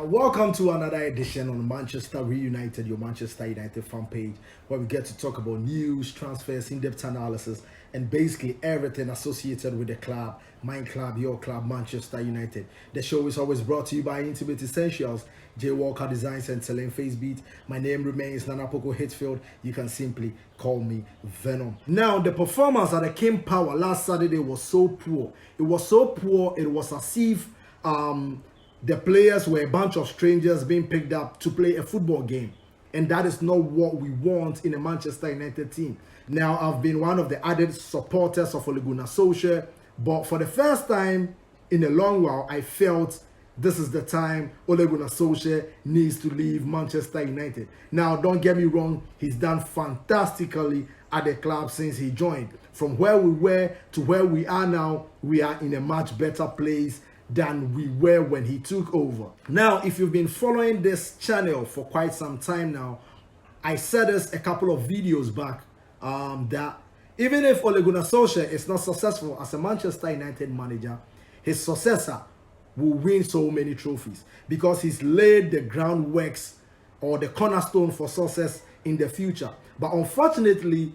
Welcome to another edition on Manchester Reunited, your Manchester United fan page, where we get to talk about news, transfers, in-depth analysis, and basically everything associated with the club, my club, your club, Manchester United. The show is always brought to you by Intimate Essentials, J. Walker Designs and Selling Face Beat. My name remains Nanapoko Hitfield. You can simply call me Venom. Now, the performance at the King Power last Saturday was so poor. It was so poor, it was as if the players were a bunch of strangers being picked up to play a football game. And that is not what we want in a Manchester United team. Now, I've been one of the added supporters of Ole Gunnar Solskjaer, but for the first time in a long while, I felt this is the time Ole Gunnar Solskjaer needs to leave Manchester United. Now, don't get me wrong, he's done fantastically at the club since he joined. From where we were to where we are now, we are in a much better place than we were when he took over. Now, if you've been following this channel for quite some time now, I said this a couple of videos back, that even if Ole Gunnar Solskjaer is not successful as a Manchester United manager, his successor will win so many trophies because he's laid the groundworks or the cornerstone for success in the future. But unfortunately,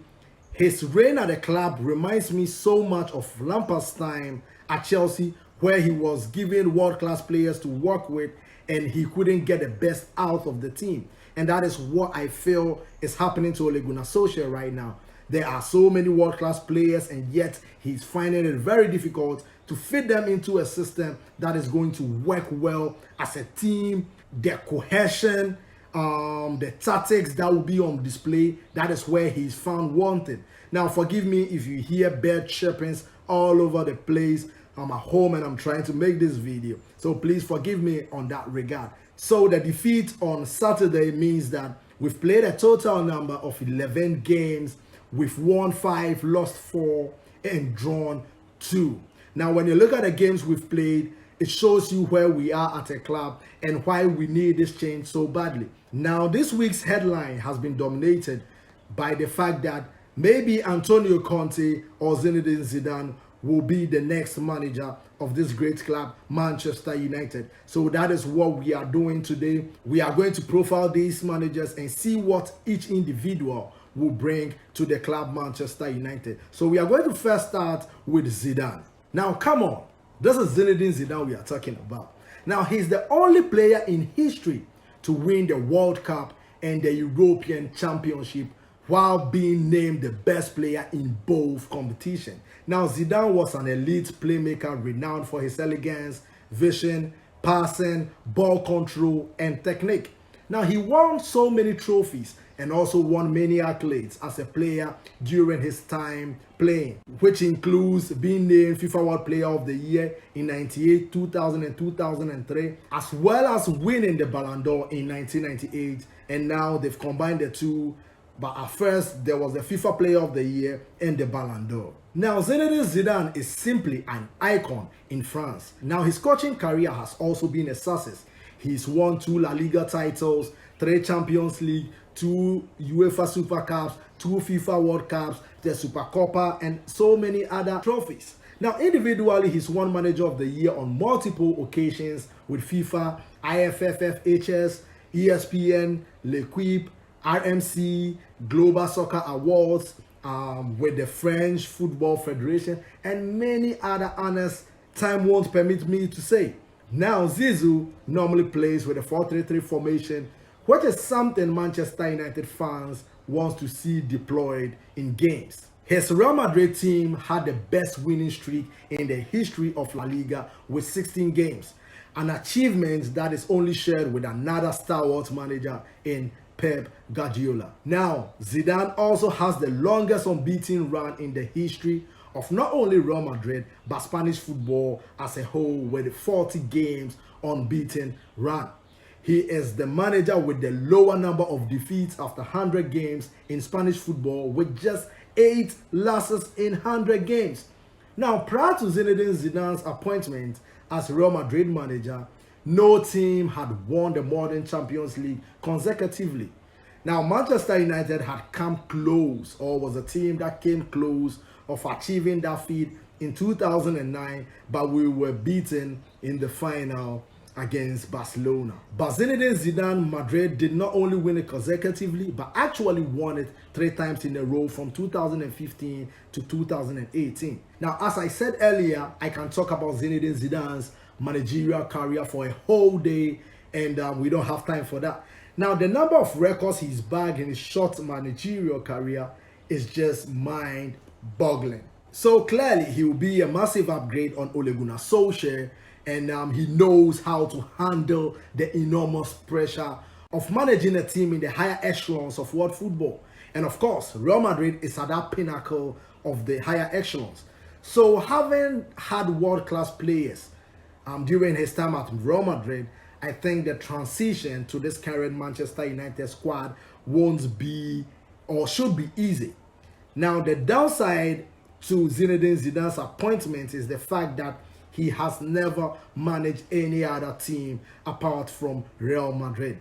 his reign at the club reminds me so much of Lampard's time at Chelsea, where he was given world-class players to work with and he couldn't get the best out of the team. And that is what I feel is happening to Ole Gunnar Solskjaer right now. There are so many world-class players and yet he's finding it very difficult to fit them into a system that is going to work well as a team. The cohesion, the tactics that will be on display, that is where he's found wanted. Now, forgive me if you hear bird chirpings all over the place. I'm at home and I'm trying to make this video, so please forgive me on that regard. So the defeat on Saturday means that we've played a total number of 11 games. We've won 5, lost 4, and drawn 2. Now, when you look at the games we've played, it shows you where we are at a club and why we need this change so badly. Now, this week's headline has been dominated by the fact that maybe Antonio Conte or Zinedine Zidane will be the next manager of this great club, Manchester United. So that is what we are doing today. We are going to profile these managers and see what each individual will bring to the club, Manchester United. So we are going to first start with Zidane. Now, come on. This is Zinedine Zidane we are talking about. Now, he's the only player in history to win the World Cup and the European Championship while being named the best player in both competitions. Now, Zidane was an elite playmaker renowned for his elegance, vision, passing, ball control, and technique. Now, he won so many trophies and also won many accolades as a player during his time playing, which includes being named FIFA World Player of the Year in 98, 2000, and 2003, as well as winning the Ballon d'Or in 1998. And now they've combined the two. But at first, there was the FIFA Player of the Year and the Ballon d'Or. Now, Zinedine Zidane is simply an icon in France. Now, his coaching career has also been a success. He's won 2 La Liga titles, 3 Champions League, 2 UEFA Super Cups, 2 FIFA World Cups, the Super Copa, and so many other trophies. Now, individually, he's won Manager of the Year on multiple occasions with FIFA, IFFFHS, ESPN, L'Equipe, RMC, Global Soccer Awards, with the French Football Federation, and many other honors time won't permit me to say. Now, Zizou normally plays with a 4-3-3 formation, which is something Manchester United fans want to see deployed in games. His Real Madrid team had the best winning streak in the history of La Liga with 16 games, an achievement that is only shared with another stalwart manager in Pep Guardiola. Now, Zidane also has the longest unbeaten run in the history of not only Real Madrid, but Spanish football as a whole, with 40 games unbeaten run. He is the manager with the lower number of defeats after 100 games in Spanish football, with just 8 losses in 100 games. Now, prior to Zinedine Zidane's appointment as Real Madrid manager, no team had won the modern Champions League consecutively. Now, Manchester United had come close, or was a team that came close of achieving that feat in 2009, but we were beaten in the final against Barcelona. But Zinedine Zidane Madrid did not only win it consecutively, but actually won it 3 times in a row from 2015 to 2018. Now, as I said earlier, I can talk about Zinedine Zidane's managerial career for a whole day, and we don't have time for that. Now, the number of records he's bagged in his short managerial career is just mind-boggling. So clearly, he will be a massive upgrade on Ole Gunnar Solskjaer, and he knows how to handle the enormous pressure of managing a team in the higher echelons of world football. And of course, Real Madrid is at that pinnacle of the higher echelons. So having had world-class players during his time at Real Madrid, I think the transition to this current Manchester United squad won't be or should be easy. Now, the downside to Zinedine Zidane's appointment is the fact that he has never managed any other team apart from Real Madrid.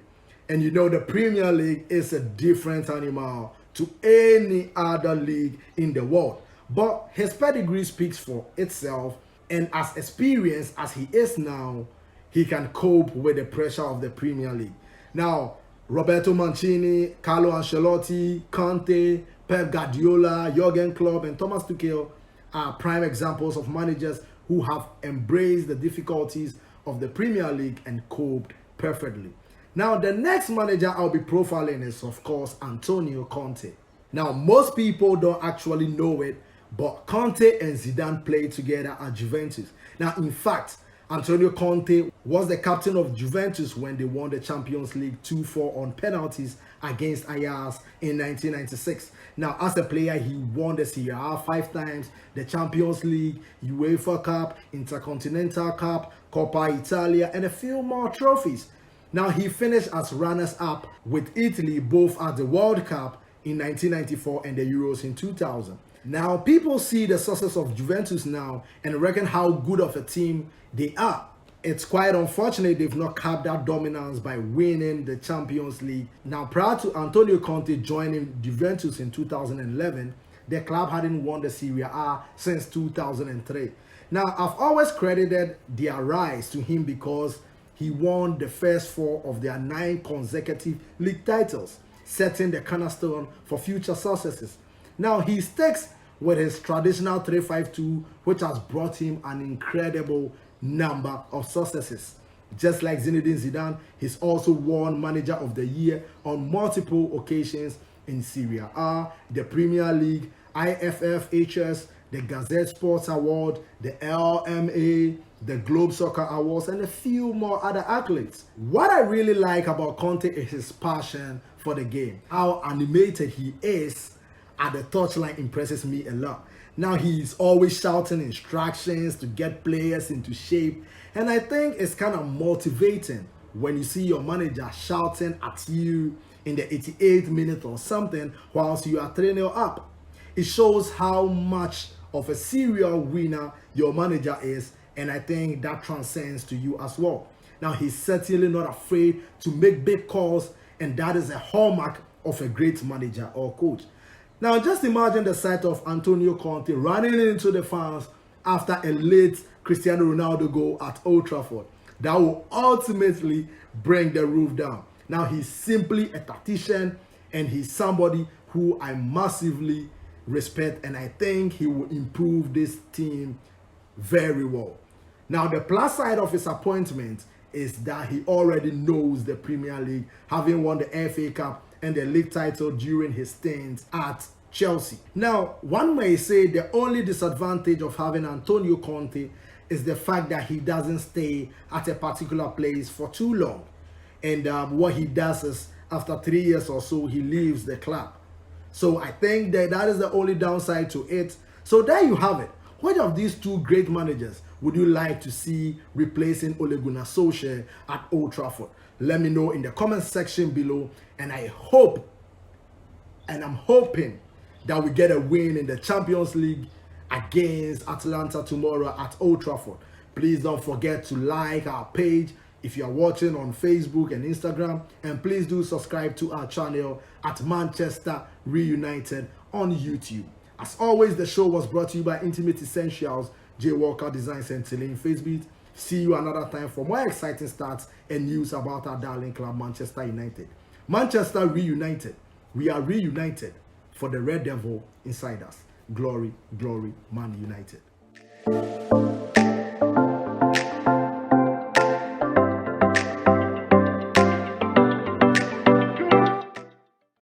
And you know, the Premier League is a different animal to any other league in the world. But his pedigree speaks for itself, and as experienced as he is now, he can cope with the pressure of the Premier League. Now, Roberto Mancini, Carlo Ancelotti, Conte, Pep Guardiola, Jurgen Klopp, and Thomas Tuchel are prime examples of managers who have embraced the difficulties of the Premier League and coped perfectly. Now, the next manager I'll be profiling is, of course, Antonio Conte. Now, most people don't actually know it, but Conte and Zidane played together at Juventus. Now, in fact, Antonio Conte was the captain of Juventus when they won the Champions League 2-4 on penalties against Ajax in 1996. Now, as a player, he won the Serie A 5 times, the Champions League, UEFA Cup, Intercontinental Cup, Coppa Italia, and a few more trophies. Now, he finished as runners-up with Italy both at the World Cup in 1994 and the Euros in 2000. Now, people see the success of Juventus now and reckon how good of a team they are. It's quite unfortunate they've not capped that dominance by winning the Champions League. Now, prior to Antonio Conte joining Juventus in 2011, the club hadn't won the Serie A since 2003. Now, I've always credited their rise to him because he won the first 4 of their 9 consecutive league titles, setting the cornerstone for future successes. Now, he sticks with his traditional 3-5-2, which has brought him an incredible number of successes. Just like Zinedine Zidane, he's also won Manager of the Year on multiple occasions in Serie A, the Premier League, IFFHS, the Gazette Sports Award, the LMA, the Globe Soccer Awards, and a few more other accolades. What I really like about Conte is his passion for the game. How animated he is at the touchline impresses me a lot. Now, he's always shouting instructions to get players into shape, and I think it's kind of motivating when you see your manager shouting at you in the 88th minute or something whilst you are 3-0 up. It shows how much of a serial winner your manager is, and I think that transcends to you as well. Now, he's certainly not afraid to make big calls, and that is a hallmark of a great manager or coach. Now, just imagine the sight of Antonio Conte running into the fans after a late Cristiano Ronaldo goal at Old Trafford. That will ultimately bring the roof down. Now, he's simply a tactician, and he's somebody who I massively respect, and I think he will improve this team very well. Now, the plus side of his appointment is that he already knows the Premier League, having won the FA Cup and the league title during his stint at Chelsea. Now, one may say the only disadvantage of having Antonio Conte is the fact that he doesn't stay at a particular place for too long. And what he does is, after 3 years or so, he leaves the club. So I think that is the only downside to it. So there you have it. Which of these 2 great managers would you like to see replacing Ole Gunnar Solskjaer at Old Trafford? Let me know in the comment section below, and I hope and I'm hoping that we get a win in the Champions League against Atalanta tomorrow at Old Trafford. Please don't forget to like our page if you are watching on Facebook and Instagram, and please do subscribe to our channel at Manchester Reunited on YouTube. As always, the show was brought to you by Intimate Essentials, J. Walker Design Center in Facebook, See you another time for more exciting stats and news about our darling club, Manchester United. Manchester reunited. We are reunited for the Red Devil inside us. Glory, glory, Man United.